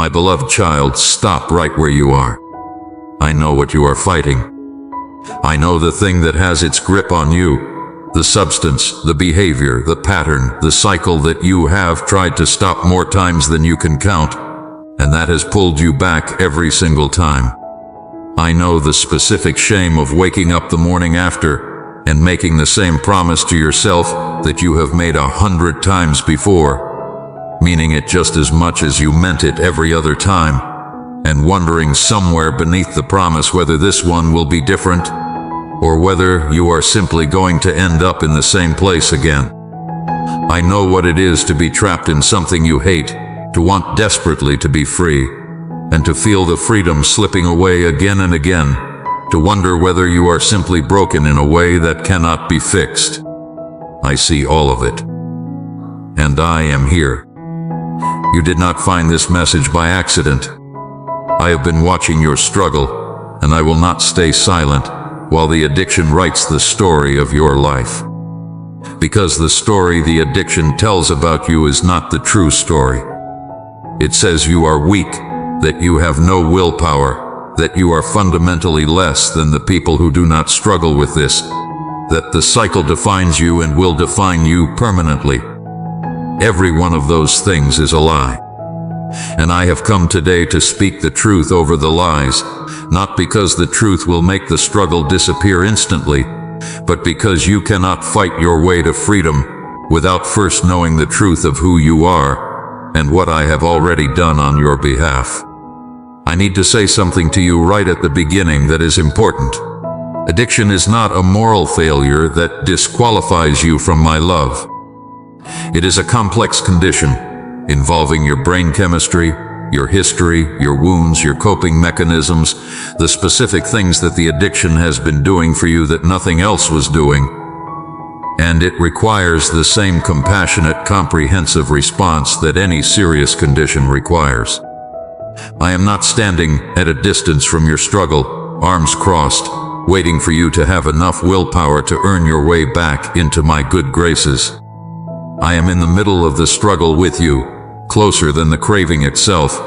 My beloved child, stop right where you are. I know what you are fighting. I know the thing that has its grip on you, the substance, the behavior, the pattern, the cycle that you have tried to stop more times than you can count, and that has pulled you back every single time. I know the specific shame of waking up the morning after and making the same promise to yourself that you have made 100 times before, meaning it just as much as you meant it every other time, and wondering somewhere beneath the promise whether this one will be different, or whether you are simply going to end up in the same place again. I know what it is to be trapped in something you hate, to want desperately to be free, and to feel the freedom slipping away again and again, to wonder whether you are simply broken in a way that cannot be fixed. I see all of it. And I am here. You did not find this message by accident. I have been watching your struggle, and I will not stay silent while the addiction writes the story of your life. Because the story the addiction tells about you is not the true story. It says you are weak, that you have no willpower, that you are fundamentally less than the people who do not struggle with this, that the cycle defines you and will define you permanently. Every one of those things is a lie. And I have come today to speak the truth over the lies, not because the truth will make the struggle disappear instantly, but because you cannot fight your way to freedom without first knowing the truth of who you are and what I have already done on your behalf. I need to say something to you right at the beginning that is important. Addiction is not a moral failure that disqualifies you from my love. It is a complex condition involving your brain chemistry, your history, your wounds, your coping mechanisms, the specific things that the addiction has been doing for you that nothing else was doing. And it requires the same compassionate, comprehensive response that any serious condition requires. I am not standing at a distance from your struggle, arms crossed, waiting for you to have enough willpower to earn your way back into my good graces. I am in the middle of the struggle with you, closer than the craving itself,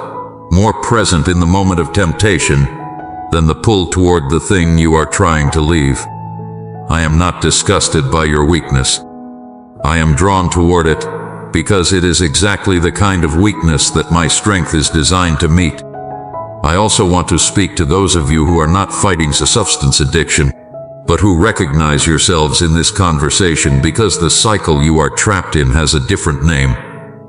more present in the moment of temptation than the pull toward the thing you are trying to leave. I am not disgusted by your weakness. I am drawn toward it because it is exactly the kind of weakness that my strength is designed to meet. I also want to speak to those of you who are not fighting a substance addiction, but who recognize yourselves in this conversation because the cycle you are trapped in has a different name.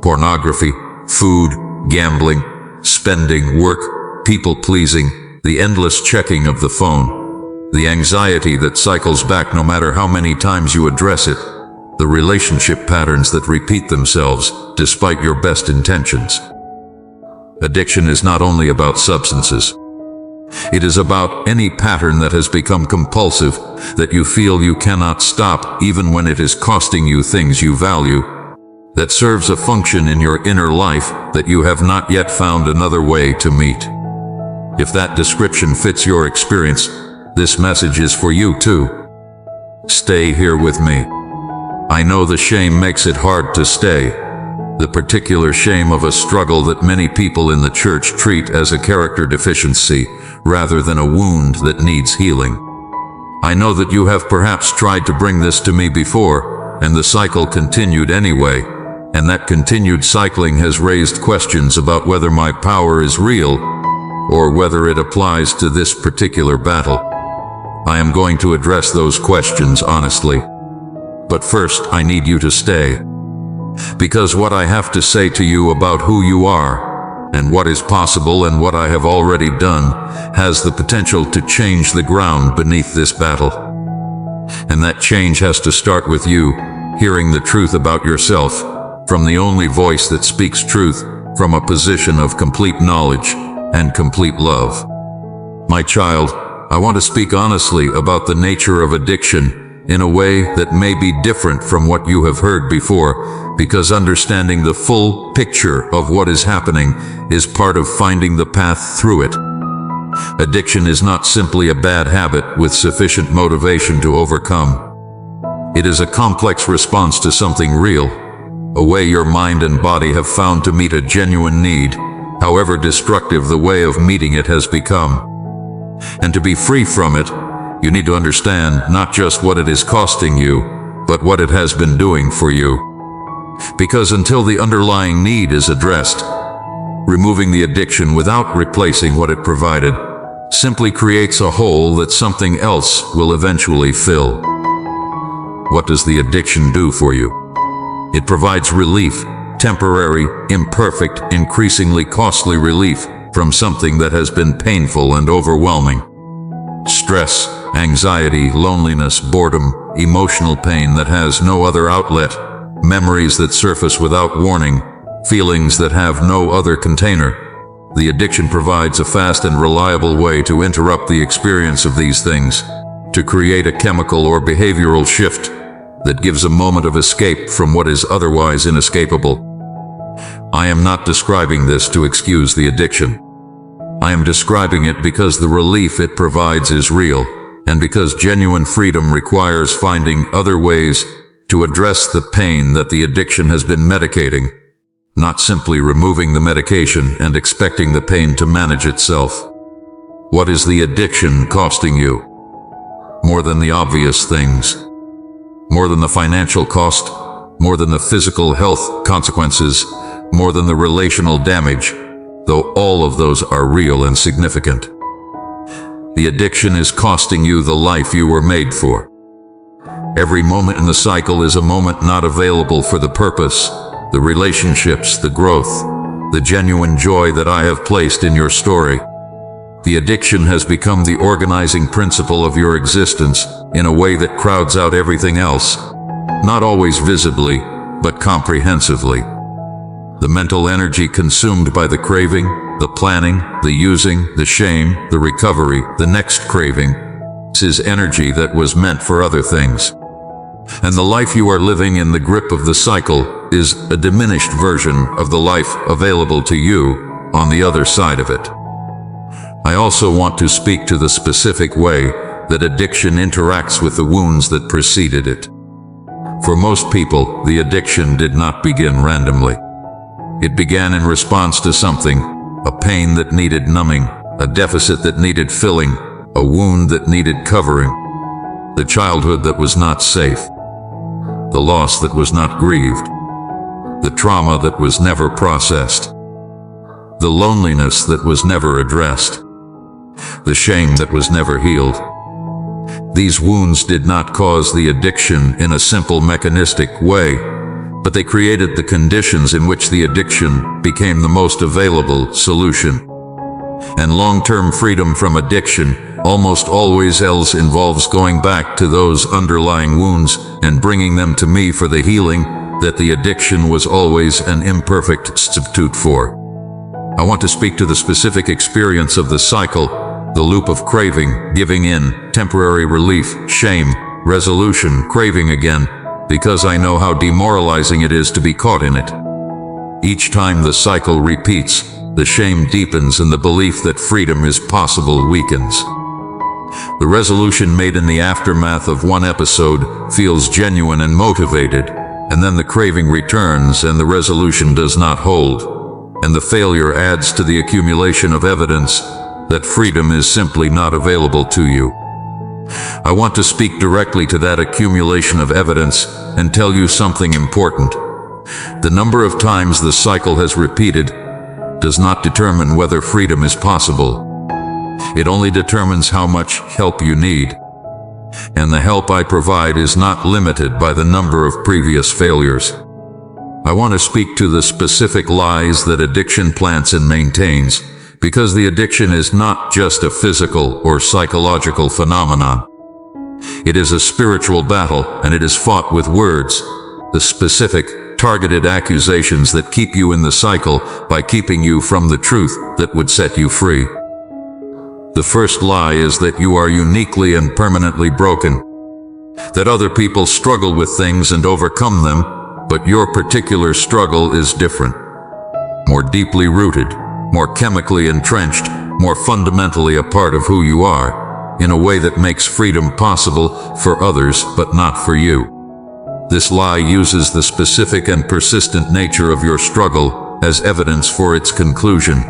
Pornography, food, gambling, spending, work, people-pleasing, the endless checking of the phone, the anxiety that cycles back no matter how many times you address it, the relationship patterns that repeat themselves despite your best intentions. Addiction is not only about substances. It is about any pattern that has become compulsive, that you feel you cannot stop even when it is costing you things you value, that serves a function in your inner life that you have not yet found another way to meet. If that description fits your experience, this message is for you too. Stay here with me. I know the shame makes it hard to stay, the particular shame of a struggle that many people in the church treat as a character deficiency rather than a wound that needs healing. I know that you have perhaps tried to bring this to me before, and the cycle continued anyway, and that continued cycling has raised questions about whether my power is real or whether it applies to this particular battle. I am going to address those questions honestly. But first, I need you to stay. Because what I have to say to you about who you are, and what is possible and what I have already done, has the potential to change the ground beneath this battle. And that change has to start with you, hearing the truth about yourself, from the only voice that speaks truth, from a position of complete knowledge and complete love. My child, I want to speak honestly about the nature of addiction, in a way that may be different from what you have heard before, because understanding the full picture of what is happening is part of finding the path through it. Addiction is not simply a bad habit with sufficient motivation to overcome. It is a complex response to something real, a way your mind and body have found to meet a genuine need, however destructive the way of meeting it has become. And to be free from it, you need to understand not just what it is costing you, but what it has been doing for you. Because until the underlying need is addressed, removing the addiction without replacing what it provided simply creates a hole that something else will eventually fill. What does the addiction do for you? It provides relief, temporary, imperfect, increasingly costly relief from something that has been painful and overwhelming. Stress, anxiety, loneliness, boredom, emotional pain that has no other outlet, memories that surface without warning, feelings that have no other container. The addiction provides a fast and reliable way to interrupt the experience of these things, to create a chemical or behavioral shift that gives a moment of escape from what is otherwise inescapable. I am not describing this to excuse the addiction. I am describing it because the relief it provides is real, and because genuine freedom requires finding other ways to address the pain that the addiction has been medicating, not simply removing the medication and expecting the pain to manage itself. What is the addiction costing you? More than the obvious things. More than the financial cost, more than the physical health consequences, more than the relational damage, though all of those are real and significant. The addiction is costing you the life you were made for. Every moment in the cycle is a moment not available for the purpose, the relationships, the growth, the genuine joy that I have placed in your story. The addiction has become the organizing principle of your existence in a way that crowds out everything else, not always visibly, but comprehensively. The mental energy consumed by the craving, the planning, the using, the shame, the recovery, the next craving, is energy that was meant for other things. And the life you are living in the grip of the cycle is a diminished version of the life available to you on the other side of it. I also want to speak to the specific way that addiction interacts with the wounds that preceded it. For most people, the addiction did not begin randomly. It began in response to something, a pain that needed numbing, a deficit that needed filling, a wound that needed covering, the childhood that was not safe, the loss that was not grieved, the trauma that was never processed, the loneliness that was never addressed, the shame that was never healed. These wounds did not cause the addiction in a simple mechanistic way, but they created the conditions in which the addiction became the most available solution. And long-term freedom from addiction almost always else involves going back to those underlying wounds and bringing them to me for the healing that the addiction was always an imperfect substitute for. I want to speak to the specific experience of the cycle, the loop of craving, giving in, temporary relief, shame, resolution, craving again, because I know how demoralizing it is to be caught in it. Each time the cycle repeats, the shame deepens and the belief that freedom is possible weakens. The resolution made in the aftermath of one episode feels genuine and motivated, and then the craving returns and the resolution does not hold, and the failure adds to the accumulation of evidence that freedom is simply not available to you. I want to speak directly to that accumulation of evidence and tell you something important. The number of times the cycle has repeated does not determine whether freedom is possible. It only determines how much help you need. And the help I provide is not limited by the number of previous failures. I want to speak to the specific lies that addiction plants and maintains, because the addiction is not just a physical or psychological phenomenon. It is a spiritual battle, and it is fought with words, the specific, targeted accusations that keep you in the cycle by keeping you from the truth that would set you free. The first lie is that you are uniquely and permanently broken, that other people struggle with things and overcome them, but your particular struggle is different, more deeply rooted, more chemically entrenched, more fundamentally a part of who you are, in a way that makes freedom possible for others but not for you. This lie uses the specific and persistent nature of your struggle as evidence for its conclusion,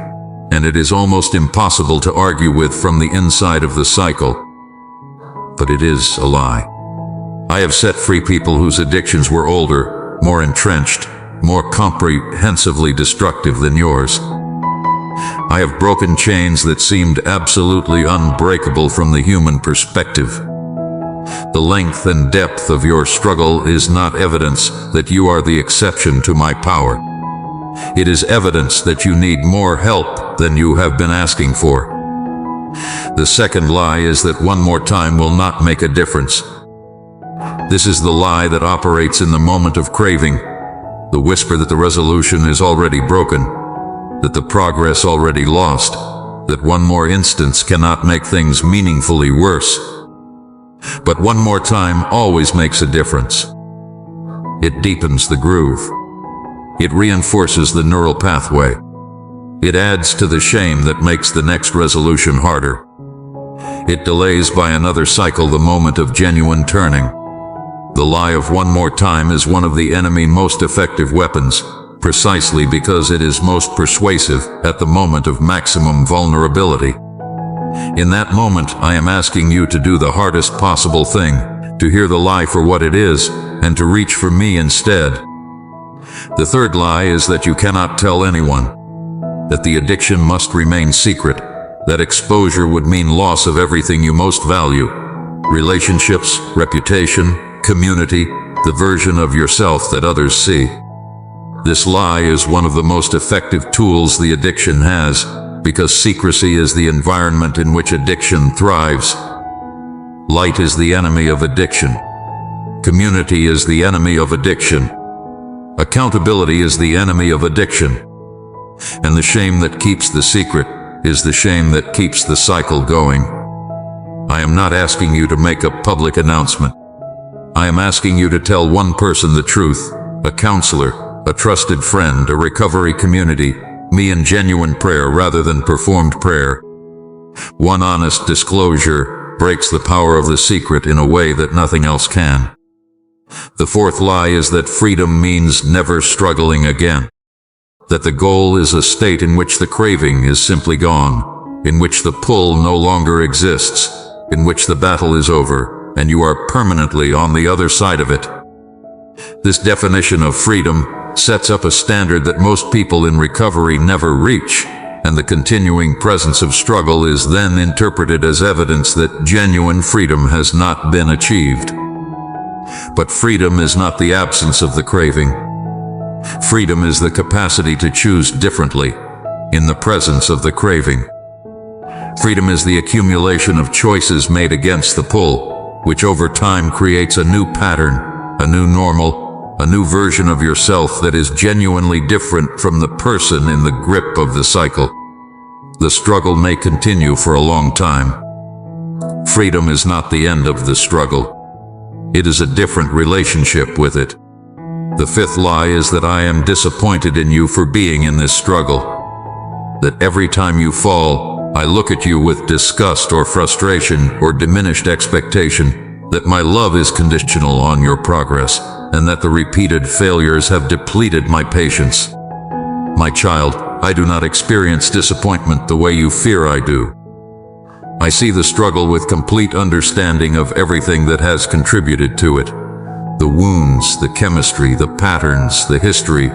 and it is almost impossible to argue with from the inside of the cycle. But it is a lie. I have set free people whose addictions were older, more entrenched, more comprehensively destructive than yours. I have broken chains that seemed absolutely unbreakable from the human perspective. The length and depth of your struggle is not evidence that you are the exception to my power. It is evidence that you need more help than you have been asking for. The second lie is that one more time will not make a difference. This is the lie that operates in the moment of craving, the whisper that the resolution is already broken, that the progress already lost, that one more instance cannot make things meaningfully worse. But one more time always makes a difference. It deepens the groove. It reinforces the neural pathway. It adds to the shame that makes the next resolution harder. It delays by another cycle the moment of genuine turning. The lie of one more time is one of the enemy's most effective weapons, precisely because it is most persuasive at the moment of maximum vulnerability. In that moment, I am asking you to do the hardest possible thing, to hear the lie for what it is, and to reach for me instead. The third lie is that you cannot tell anyone, that the addiction must remain secret, that exposure would mean loss of everything you most value: relationships, reputation, community, the version of yourself that others see. This lie is one of the most effective tools the addiction has, because secrecy is the environment in which addiction thrives. Light is the enemy of addiction. Community is the enemy of addiction. Accountability is the enemy of addiction. And the shame that keeps the secret is the shame that keeps the cycle going. I am not asking you to make a public announcement. I am asking you to tell one person the truth, a counselor, a trusted friend, a recovery community, me in genuine prayer rather than performed prayer. One honest disclosure breaks the power of the secret in a way that nothing else can. The fourth lie is that freedom means never struggling again. That the goal is a state in which the craving is simply gone, in which the pull no longer exists, in which the battle is over, and you are permanently on the other side of it. This definition of freedom sets up a standard that most people in recovery never reach, and the continuing presence of struggle is then interpreted as evidence that genuine freedom has not been achieved. But freedom is not the absence of the craving. Freedom is the capacity to choose differently in the presence of the craving. Freedom is the accumulation of choices made against the pull, which over time creates a new pattern, a new normal, a new version of yourself that is genuinely different from the person in the grip of the cycle. The struggle may continue for a long time. Freedom is not the end of the struggle. It is a different relationship with it. The fifth lie is that I am disappointed in you for being in this struggle. That every time you fall, I look at you with disgust or frustration or diminished expectation, that my love is conditional on your progress, and that the repeated failures have depleted my patience. My child, I do not experience disappointment the way you fear I do. I see the struggle with complete understanding of everything that has contributed to it. The wounds, the chemistry, the patterns, the history,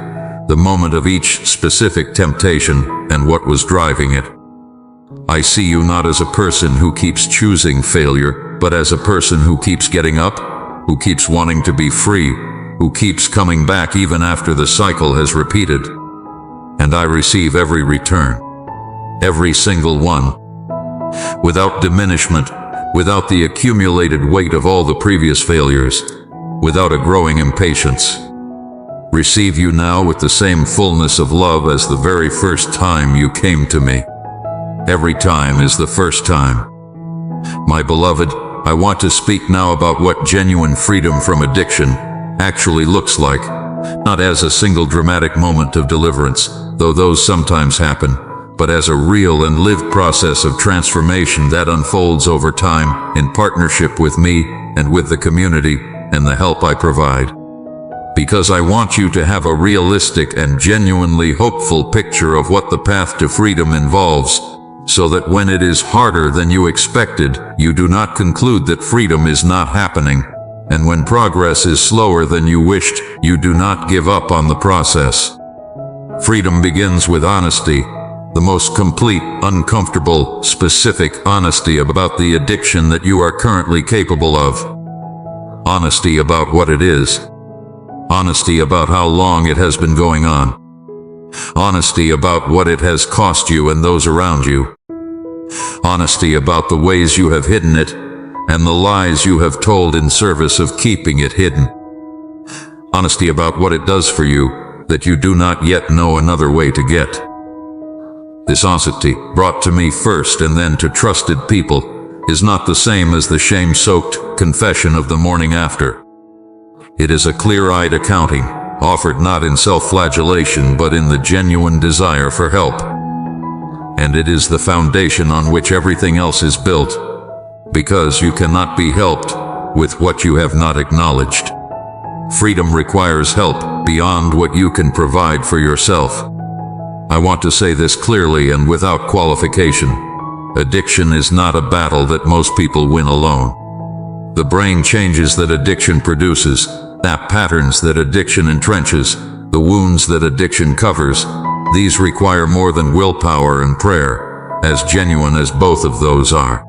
the moment of each specific temptation, and what was driving it. I see you not as a person who keeps choosing failure, but as a person who keeps getting up, who keeps wanting to be free, who keeps coming back even after the cycle has repeated. And I receive every return, every single one, without diminishment, without the accumulated weight of all the previous failures, without a growing impatience. Receive you now with the same fullness of love as the very first time you came to me. Every time is the first time. My beloved, I want to speak now about what genuine freedom from addiction actually looks like, not as a single dramatic moment of deliverance, though those sometimes happen, but as a real and lived process of transformation that unfolds over time in partnership with me and with the community and the help I provide. because I want you to have a realistic and genuinely hopeful picture of what the path to freedom involves, so that when it is harder than you expected, you do not conclude that freedom is not happening, and when progress is slower than you wished, you do not give up on the process. Freedom begins with honesty, the most complete, uncomfortable, specific honesty about the addiction that you are currently capable of. Honesty about what it is. Honesty about how long it has been going on. Honesty about what it has cost you and those around you. Honesty about the ways you have hidden it and the lies you have told in service of keeping it hidden. Honesty about what it does for you that you do not yet know another way to get. This honesty, brought to me first and then to trusted people, is not the same as the shame-soaked confession of the morning after. It is a clear-eyed accounting, offered not in self-flagellation but in the genuine desire for help. And it is the foundation on which everything else is built, because you cannot be helped with what you have not acknowledged. Freedom requires help beyond what you can provide for yourself. I want to say this clearly and without qualification. Addiction is not a battle that most people win alone. The brain changes that addiction produces, the patterns that addiction entrenches, the wounds that addiction covers, these require more than willpower and prayer, as genuine as both of those are.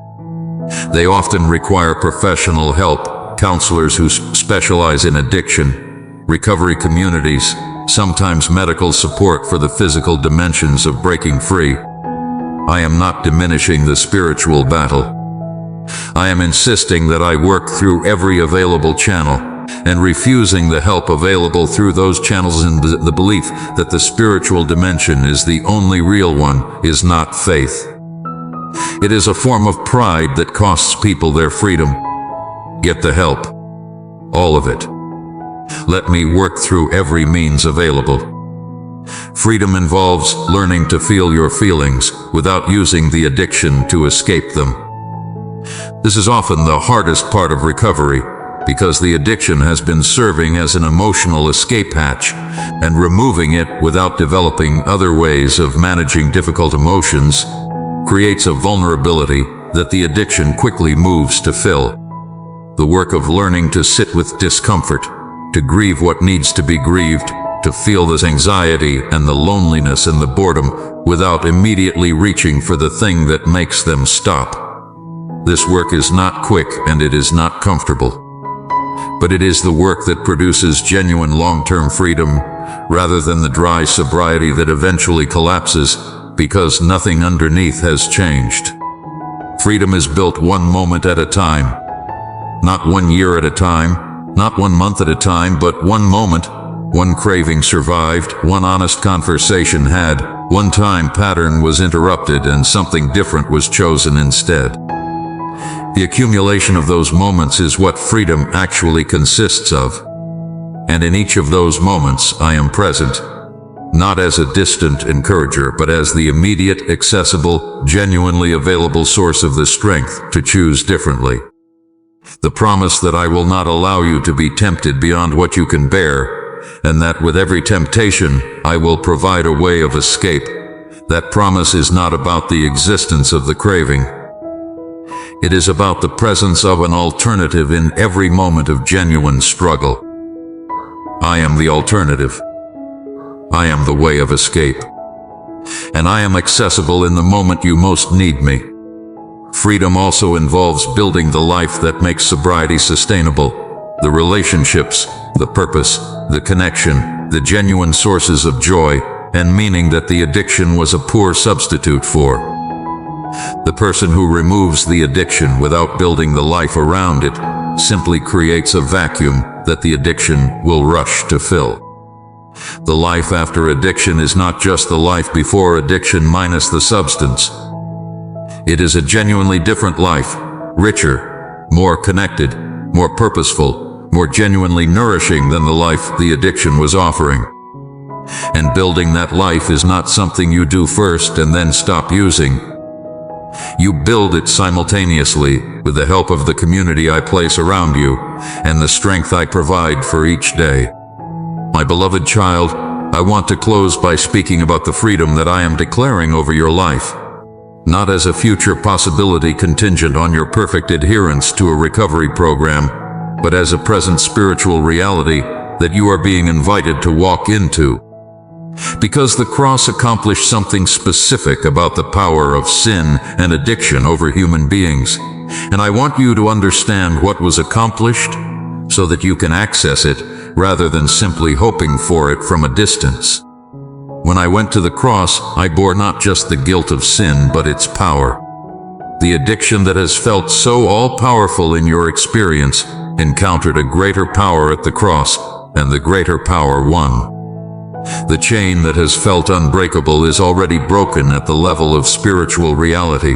They often require professional help, counselors who specialize in addiction, recovery communities, sometimes medical support for the physical dimensions of breaking free. I am not diminishing the spiritual battle. I am insisting that I work through every available channel, and refusing the help available through those channels in the belief that the spiritual dimension is the only real one is not faith. It is a form of pride that costs people their freedom. Get the help. All of it. Let me work through every means available. Freedom involves learning to feel your feelings without using the addiction to escape them. This is often the hardest part of recovery, because the addiction has been serving as an emotional escape hatch, and removing it without developing other ways of managing difficult emotions creates a vulnerability that the addiction quickly moves to fill. The work of learning to sit with discomfort, to grieve what needs to be grieved, to feel this anxiety and the loneliness and the boredom without immediately reaching for the thing that makes them stop. This work is not quick and it is not comfortable. But it is the work that produces genuine long-term freedom, rather than the dry sobriety that eventually collapses because nothing underneath has changed. Freedom is built one moment at a time. Not 1 year at a time, not 1 month at a time, but one moment. One craving survived, one honest conversation had, one time pattern was interrupted and something different was chosen instead. The accumulation of those moments is what freedom actually consists of. And in each of those moments I am present, not as a distant encourager, but as the immediate, accessible, genuinely available source of the strength to choose differently. The promise that I will not allow you to be tempted beyond what you can bear, and that with every temptation I will provide a way of escape. That promise is not about the existence of the craving. It is about the presence of an alternative in every moment of genuine struggle. I am the alternative. I am the way of escape. And I am accessible in the moment you most need me. Freedom also involves building the life that makes sobriety sustainable. The relationships, the purpose, the connection, the genuine sources of joy and meaning that the addiction was a poor substitute for. The person who removes the addiction without building the life around it simply creates a vacuum that the addiction will rush to fill. The life after addiction is not just the life before addiction minus the substance. It is a genuinely different life, richer, more connected, more purposeful, more genuinely nourishing than the life the addiction was offering. And building that life is not something you do first and then stop using. You build it simultaneously with the help of the community I place around you and the strength I provide for each day. My beloved child, I want to close by speaking about the freedom that I am declaring over your life, not as a future possibility contingent on your perfect adherence to a recovery program, but as a present spiritual reality that you are being invited to walk into. Because the cross accomplished something specific about the power of sin and addiction over human beings, and I want you to understand what was accomplished so that you can access it rather than simply hoping for it from a distance. When I went to the cross, I bore not just the guilt of sin, but its power. The addiction that has felt so all-powerful in your experience encountered a greater power at the cross, and the greater power won. The chain that has felt unbreakable is already broken at the level of spiritual reality.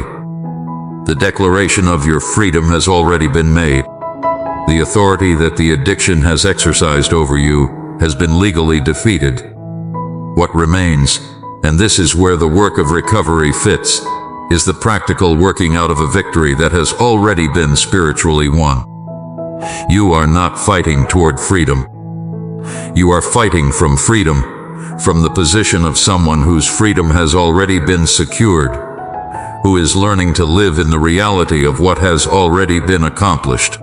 The declaration of your freedom has already been made. The authority that the addiction has exercised over you has been legally defeated. What remains, and this is where the work of recovery fits, is the practical working out of a victory that has already been spiritually won. You are not fighting toward freedom. You are fighting from freedom, from the position of someone whose freedom has already been secured, who is learning to live in the reality of what has already been accomplished.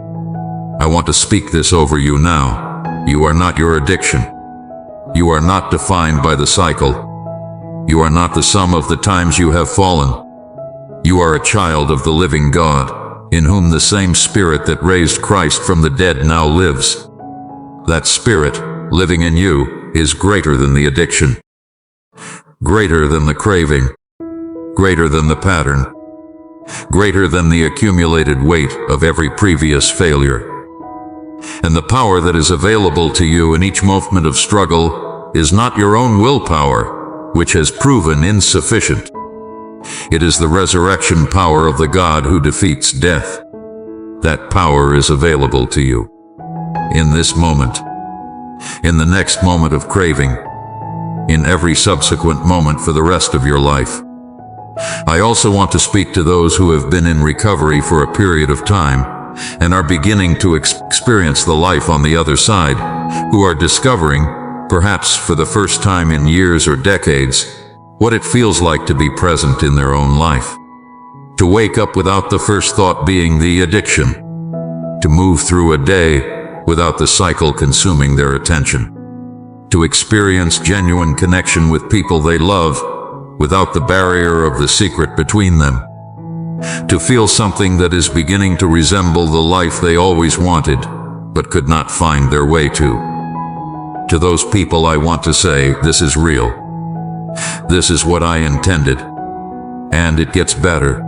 I want to speak this over you now. You are not your addiction. You are not defined by the cycle. You are not the sum of the times you have fallen. You are a child of the living God, in whom the same Spirit that raised Christ from the dead now lives. That Spirit, living in you, is greater than the addiction, greater than the craving, greater than the pattern, greater than the accumulated weight of every previous failure. And the power that is available to you in each moment of struggle is not your own willpower, which has proven insufficient. It is the resurrection power of the God who defeats death. That power is available to you in this moment, in the next moment of craving, in every subsequent moment for the rest of your life. I also want to speak to those who have been in recovery for a period of time and are beginning to experience the life on the other side, who are discovering, perhaps for the first time in years or decades, what it feels like to be present in their own life. To wake up without the first thought being the addiction. To move through a day without the cycle consuming their attention. To experience genuine connection with people they love without the barrier of the secret between them. To feel something that is beginning to resemble the life they always wanted, but could not find their way to. To those people I want to say, this is real. This is what I intended. And it gets better.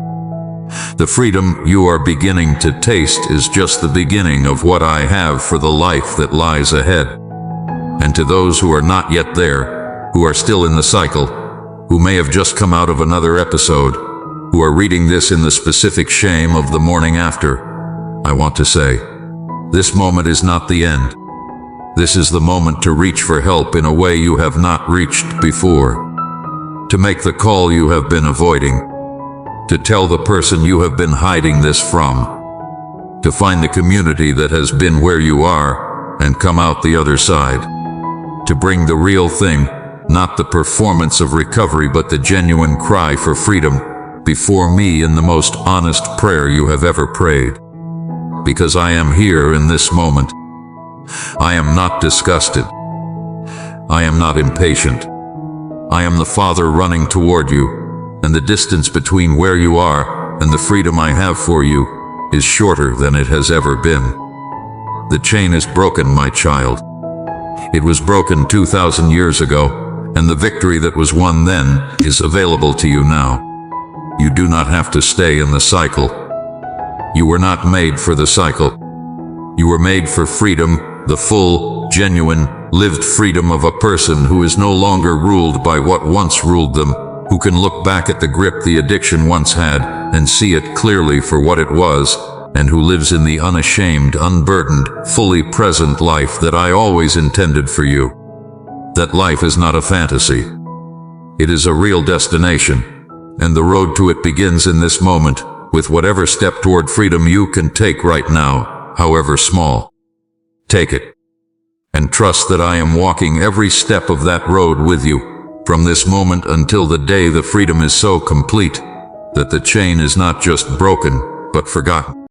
The freedom you are beginning to taste is just the beginning of what I have for the life that lies ahead. And to those who are not yet there, who are still in the cycle, who may have just come out of another episode, who are reading this in the specific shame of the morning after, I want to say, this moment is not the end. This is the moment to reach for help in a way you have not reached before. To make the call you have been avoiding. To tell the person you have been hiding this from. To find the community that has been where you are and come out the other side. To bring the real thing, not the performance of recovery but the genuine cry for freedom, before me in the most honest prayer you have ever prayed. Because I am here in this moment. I am not disgusted. I am not impatient. I am the Father running toward you, and the distance between where you are and the freedom I have for you is shorter than it has ever been. The chain is broken, my child. It was broken 2,000 years ago, and the victory that was won then is available to you now. You do not have to stay in the cycle. You were not made for the cycle. You were made for freedom, the full, genuine, lived freedom of a person who is no longer ruled by what once ruled them, who can look back at the grip the addiction once had and see it clearly for what it was, and who lives in the unashamed, unburdened, fully present life that I always intended for you. That life is not a fantasy. It is a real destination, and the road to it begins in this moment, with whatever step toward freedom you can take right now, however small. Take it. and trust that I am walking every step of that road with you, from this moment until the day the freedom is so complete that the chain is not just broken, but forgotten.